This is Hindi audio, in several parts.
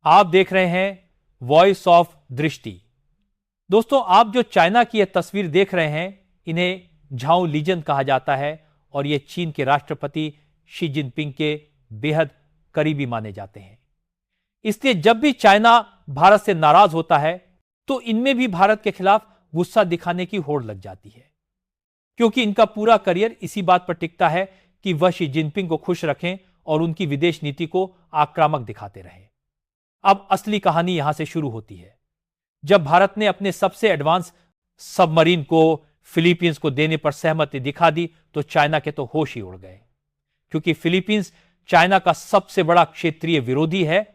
आप देख रहे हैं वॉइस ऑफ दृष्टि। दोस्तों, आप जो चाइना की यह तस्वीर देख रहे हैं, इन्हें झाओ लीजन कहा जाता है और ये चीन के राष्ट्रपति शी जिनपिंग के बेहद करीबी माने जाते हैं। इसलिए जब भी चाइना भारत से नाराज होता है तो इनमें भी भारत के खिलाफ गुस्सा दिखाने की होड़ लग जाती है, क्योंकि इनका पूरा करियर इसी बात पर टिकता है कि वह शी जिनपिंग को खुश रखें और उनकी विदेश नीति को आक्रामक दिखाते रहें। अब असली कहानी यहां से शुरू होती है, जब भारत ने अपने सबसे एडवांस सबमरीन को फिलीपींस को देने पर सहमति दिखा दी तो चाइना के तो होश ही उड़ गए, क्योंकि फिलीपींस चाइना का सबसे बड़ा क्षेत्रीय विरोधी है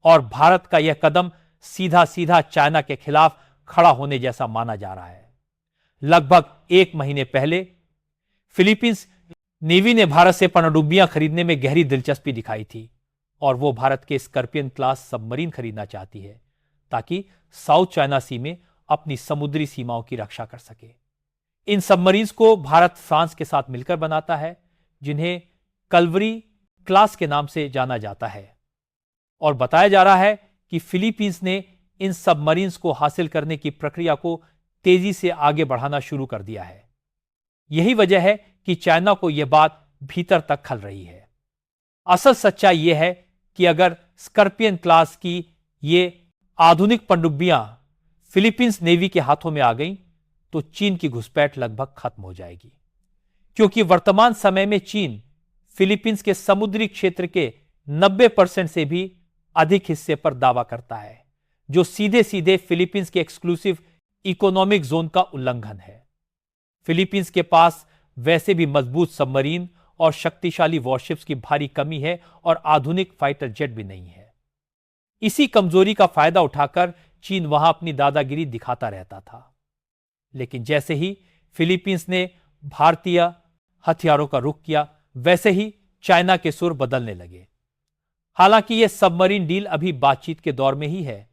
और भारत का यह कदम सीधा सीधा चाइना के खिलाफ खड़ा होने जैसा माना जा रहा है। लगभग 1 महीने पहले फिलीपींस नेवी ने भारत से पनडुब्बियां खरीदने में गहरी दिलचस्पी दिखाई थी और वो भारत के स्कॉर्पियन क्लास सबमरीन खरीदना चाहती है ताकि साउथ चाइना सी में अपनी समुद्री सीमाओं की रक्षा कर सके। इन सबमरीन्स को भारत फ्रांस के साथ मिलकर बनाता है, जिन्हें कलवरी क्लास के नाम से जाना जाता है, और बताया जा रहा है कि फिलीपींस ने इन सबमरीन्स को हासिल करने की प्रक्रिया को तेजी से आगे बढ़ाना शुरू कर दिया है। यही वजह है कि चाइना को यह बात भीतर तक खल रही है। असल सच्चाई यह है कि अगर स्कॉर्पियन क्लास की ये आधुनिक पनडुब्बियां फिलीपींस नेवी के हाथों में आ गईं तो चीन की घुसपैठ लगभग खत्म हो जाएगी, क्योंकि वर्तमान समय में चीन फिलीपींस के समुद्री क्षेत्र के 90% से भी अधिक हिस्से पर दावा करता है, जो सीधे सीधे फिलीपींस के एक्सक्लूसिव इकोनॉमिक जोन का उल्लंघन है। फिलीपींस के पास वैसे भी मजबूत सबमरीन और शक्तिशाली वॉरशिप्स की भारी कमी है और आधुनिक फाइटर जेट भी नहीं है। इसी कमजोरी का फायदा उठाकर चीन वहां अपनी दादागिरी दिखाता रहता था। लेकिन जैसे ही फिलीपींस ने भारतीय हथियारों का रुख किया, वैसे ही चाइना के सुर बदलने लगे। हालांकि यह सबमरीन डील अभी बातचीत के दौर में ही है,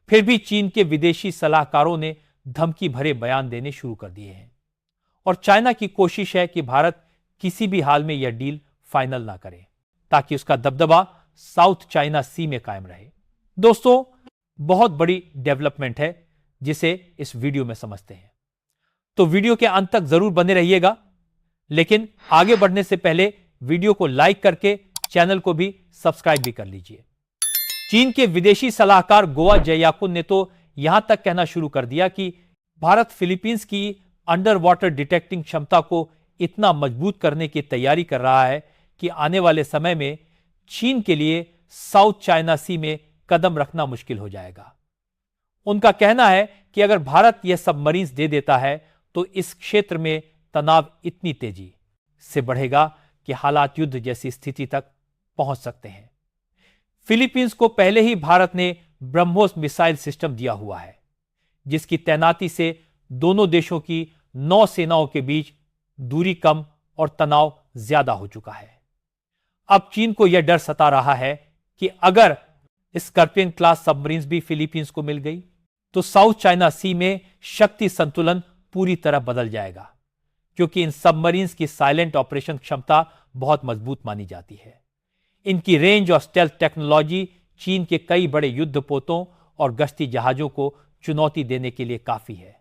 फिर भी चीन के विदेशी सलाहकारों ने धमकी भरे बयान देने शुरू कर दिए हैं और चाइना की कोशिश है कि भारत किसी भी हाल में यह डील फाइनल ना करे, ताकि उसका दबदबा साउथ चाइना सी में कायम रहे। दोस्तों, बहुत बड़ी डेवलपमेंट है जिसे इस वीडियो में समझते हैं, तो वीडियो के अंत तक जरूर बने रहिएगा। लेकिन आगे बढ़ने से पहले वीडियो को लाइक करके चैनल को भी सब्सक्राइब भी कर लीजिए। चीन के विदेशी सलाहकार गोवा जयाकुन ने तो यहां तक कहना शुरू कर दिया कि भारत फिलीपींस की अंडर वाटर डिटेक्टिंग क्षमता को इतना मजबूत करने की तैयारी कर रहा है कि आने वाले समय में चीन के लिए साउथ चाइना सी में कदम रखना मुश्किल हो जाएगा। उनका कहना है कि अगर भारत यह सबमरीन्स दे देता है तो इस क्षेत्र में तनाव इतनी तेजी से बढ़ेगा कि हालात युद्ध जैसी स्थिति तक पहुंच सकते हैं। फिलीपींस को पहले ही भारत ने ब्रह्मोस मिसाइल सिस्टम दिया हुआ है, जिसकी तैनाती से दोनों देशों की नौसेनाओं के बीच दूरी कम और तनाव ज्यादा हो चुका है। अब चीन को यह डर सता रहा है कि अगर स्कॉर्पियन क्लास सबमरीन्स भी फिलीपींस को मिल गई तो साउथ चाइना सी में शक्ति संतुलन पूरी तरह बदल जाएगा, क्योंकि इन सबमरीन्स की साइलेंट ऑपरेशन क्षमता बहुत मजबूत मानी जाती है। इनकी रेंज और स्टेल्थ टेक्नोलॉजी चीन के कई बड़े युद्धपोतों और गश्ती जहाजों को चुनौती देने के लिए काफी है,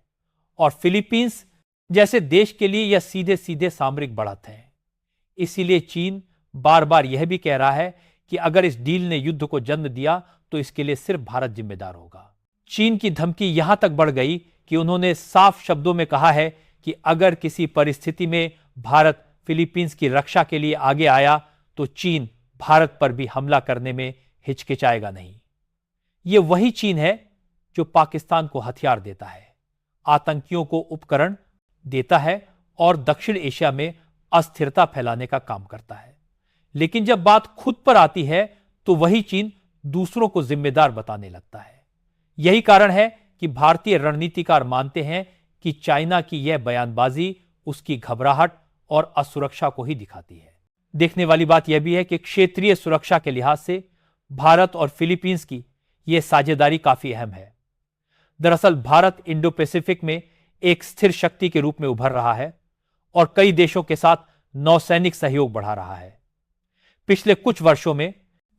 और फिलीपींस जैसे देश के लिए यह सीधे सीधे सामरिक बढ़त है। इसीलिए चीन बार बार यह भी कह रहा है कि अगर इस डील ने युद्ध को जन्म दिया तो इसके लिए सिर्फ भारत जिम्मेदार होगा। चीन की धमकी यहां तक बढ़ गई कि उन्होंने साफ शब्दों में कहा है कि अगर किसी परिस्थिति में भारत फिलीपींस की रक्षा के लिए आगे आया तो चीन भारत पर भी हमला करने में हिचकिचाएगा नहीं। यह वही चीन है जो पाकिस्तान को हथियार देता है, आतंकियों को उपकरण देता है और दक्षिण एशिया में अस्थिरता फैलाने का काम करता है। लेकिन जब बात खुद पर आती है तो वही चीन दूसरों को जिम्मेदार बताने लगता है। यही कारण है कि भारतीय रणनीतिकार मानते हैं कि चाइना की यह बयानबाजी उसकी घबराहट और असुरक्षा को ही दिखाती है। देखने वाली बात यह भी है कि क्षेत्रीय सुरक्षा के लिहाज से भारत और फिलीपींस की यह साझेदारी काफी अहम है। दरअसल भारत इंडो पैसिफिक में एक स्थिर शक्ति के रूप में उभर रहा है और कई देशों के साथ नौसैनिक सहयोग बढ़ा रहा है। पिछले कुछ वर्षों में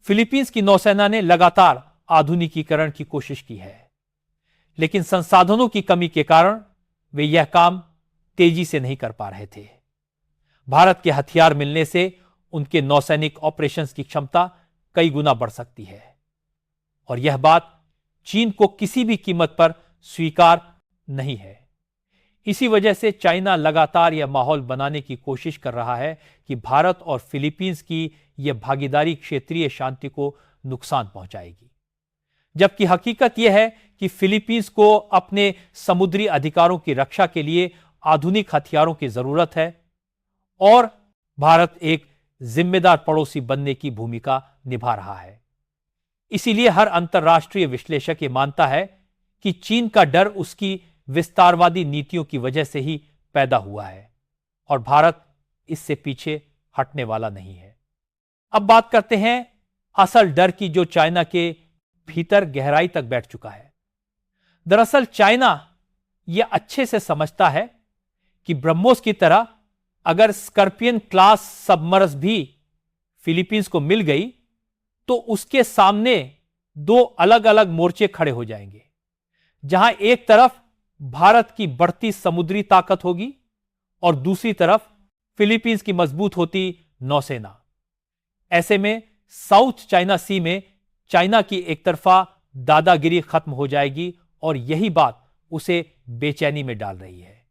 फिलीपींस की नौसेना ने लगातार आधुनिकीकरण की कोशिश की है, लेकिन संसाधनों की कमी के कारण वे यह काम तेजी से नहीं कर पा रहे थे। भारत के हथियार मिलने से उनके नौसैनिक ऑपरेशंस की क्षमता कई गुना बढ़ सकती है, और यह बात चीन को किसी भी कीमत पर स्वीकार नहीं है। इसी वजह से चाइना लगातार यह माहौल बनाने की कोशिश कर रहा है कि भारत और फिलीपींस की यह भागीदारी क्षेत्रीय शांति को नुकसान पहुंचाएगी, जबकि हकीकत यह है कि फिलीपींस को अपने समुद्री अधिकारों की रक्षा के लिए आधुनिक हथियारों की जरूरत है और भारत एक जिम्मेदार पड़ोसी बनने की भूमिका निभा रहा है। इसीलिए हर अंतर्राष्ट्रीय विश्लेषक ये मानता है कि चीन का डर उसकी विस्तारवादी नीतियों की वजह से ही पैदा हुआ है और भारत इससे पीछे हटने वाला नहीं है। अब बात करते हैं असल डर की, जो चाइना के भीतर गहराई तक बैठ चुका है। दरअसल चाइना यह अच्छे से समझता है कि ब्रह्मोस की तरह अगर स्कॉर्पियन क्लास सबमर्स भी फिलीपींस को मिल गई तो उसके सामने दो अलग अलग मोर्चे खड़े हो जाएंगे, जहां एक तरफ भारत की बढ़ती समुद्री ताकत होगी और दूसरी तरफ फिलीपींस की मजबूत होती नौसेना। ऐसे में साउथ चाइना सी में चाइना की एक तरफा दादागिरी खत्म हो जाएगी और यही बात उसे बेचैनी में डाल रही है।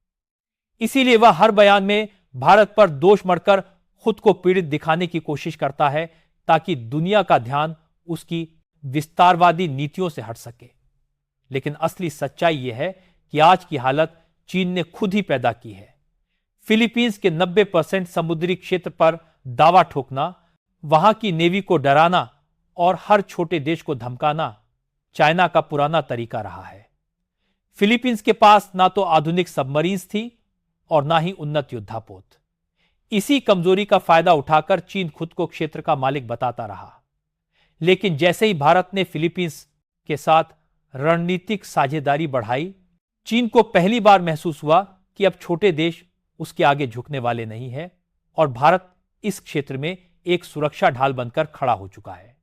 इसीलिए वह हर बयान में भारत पर दोष मढ़कर खुद को पीड़ित दिखाने की कोशिश करता है ताकि दुनिया का ध्यान उसकी विस्तारवादी नीतियों से हट सके। लेकिन असली सच्चाई यह है कि आज की हालत चीन ने खुद ही पैदा की है। फिलीपींस के 90% समुद्री क्षेत्र पर दावा ठोकना, वहां की नेवी को डराना और हर छोटे देश को धमकाना चाइना का पुराना तरीका रहा है। फिलीपींस के पास ना तो आधुनिक सबमरीन्स थी और ना ही उन्नत युद्धापोत। इसी कमजोरी का फायदा उठाकर चीन खुद को क्षेत्र का मालिक बताता रहा। लेकिन जैसे ही भारत ने फिलीपींस के साथ रणनीतिक साझेदारी बढ़ाई, चीन को पहली बार महसूस हुआ कि अब छोटे देश उसके आगे झुकने वाले नहीं है और भारत इस क्षेत्र में एक सुरक्षा ढाल बनकर खड़ा हो चुका है।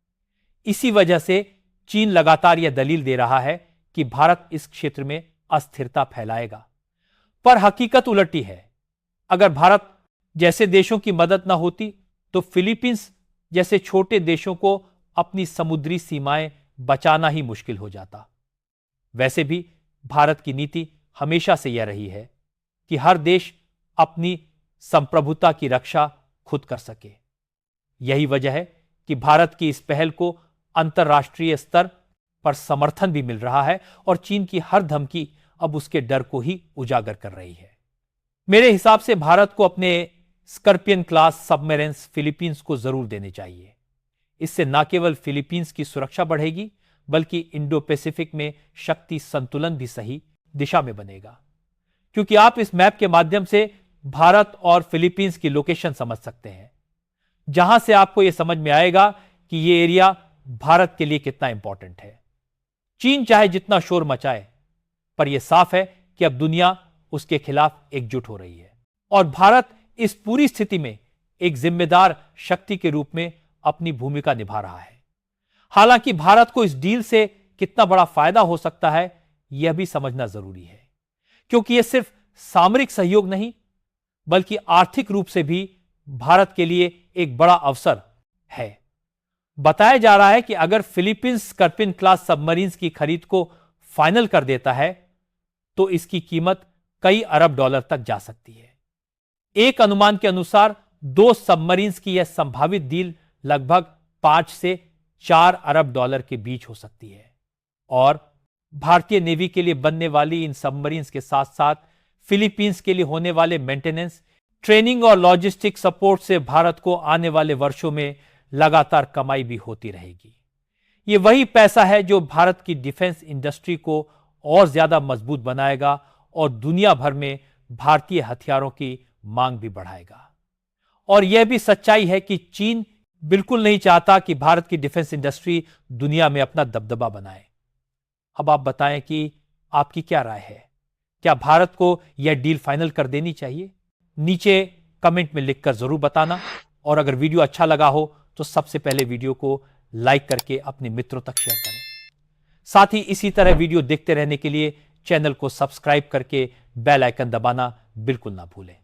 इसी वजह से चीन लगातार यह दलील दे रहा है कि भारत इस क्षेत्र में अस्थिरता फैलाएगा, पर हकीकत उलटी है। अगर भारत जैसे देशों की मदद न होती तो फिलीपींस जैसे छोटे देशों को अपनी समुद्री सीमाएं बचाना ही मुश्किल हो जाता। वैसे भी भारत की नीति हमेशा से यह रही है कि हर देश अपनी संप्रभुता की रक्षा खुद कर सके। यही वजह है कि भारत की इस पहल को अंतर्राष्ट्रीय स्तर पर समर्थन भी मिल रहा है और चीन की हर धमकी अब उसके डर को ही उजागर कर रही है। मेरे हिसाब से भारत को अपने स्कॉर्पियन क्लास सबमरीन्स फिलीपींस को जरूर देने चाहिए। इससे न केवल फिलीपींस की सुरक्षा बढ़ेगी बल्कि इंडो पैसिफिक में शक्ति संतुलन भी सही दिशा में बनेगा, क्योंकि आप इस मैप के माध्यम से भारत और फिलीपींस की लोकेशन समझ सकते हैं, जहां से आपको यह समझ में आएगा कि यह एरिया भारत के लिए कितना इंपॉर्टेंट है। चीन चाहे जितना शोर मचाए, पर यह साफ है कि अब दुनिया उसके खिलाफ एकजुट हो रही है और भारत इस पूरी स्थिति में एक जिम्मेदार शक्ति के रूप में अपनी भूमिका निभा रहा है। हालांकि भारत को इस डील से कितना बड़ा फायदा हो सकता है यह भी समझना जरूरी है, क्योंकि यह सिर्फ सामरिक सहयोग नहीं बल्कि आर्थिक रूप से भी भारत के लिए एक बड़ा अवसर है। बताया जा रहा है कि अगर फिलीपींस स्कॉर्पियन क्लास सबमरीन्स की खरीद को फाइनल कर देता है तो इसकी कीमत कई अरब डॉलर तक जा सकती है। एक अनुमान के अनुसार 2 सबमरीन्स की यह संभावित डील लगभग 5 से 4 अरब डॉलर के बीच हो सकती है और भारतीय नेवी के लिए बनने वाली इन सबमरीन्स के साथ साथ फिलीपींस के लिए होने वाले मेंटेनेंस, ट्रेनिंग और लॉजिस्टिक सपोर्ट से भारत को आने वाले वर्षों में लगातार कमाई भी होती रहेगी। यह वही पैसा है जो भारत की डिफेंस इंडस्ट्री को और ज्यादा मजबूत बनाएगा और दुनिया भर में भारतीय हथियारों की मांग भी बढ़ाएगा। और यह भी सच्चाई है कि चीन बिल्कुल नहीं चाहता कि भारत की डिफेंस इंडस्ट्री दुनिया में अपना दबदबा बनाए। अब आप बताएं कि आपकी क्या राय है? क्या भारत को यह डील फाइनल कर देनी चाहिए? नीचे कमेंट में लिखकर जरूर बताना और अगर वीडियो अच्छा लगा हो तो सबसे पहले वीडियो को लाइक करके अपने मित्रों तक शेयर करें। साथ ही इसी तरह वीडियो देखते रहने के लिए चैनल को सब्सक्राइब करके बेल आइकन दबाना बिल्कुल ना भूलें।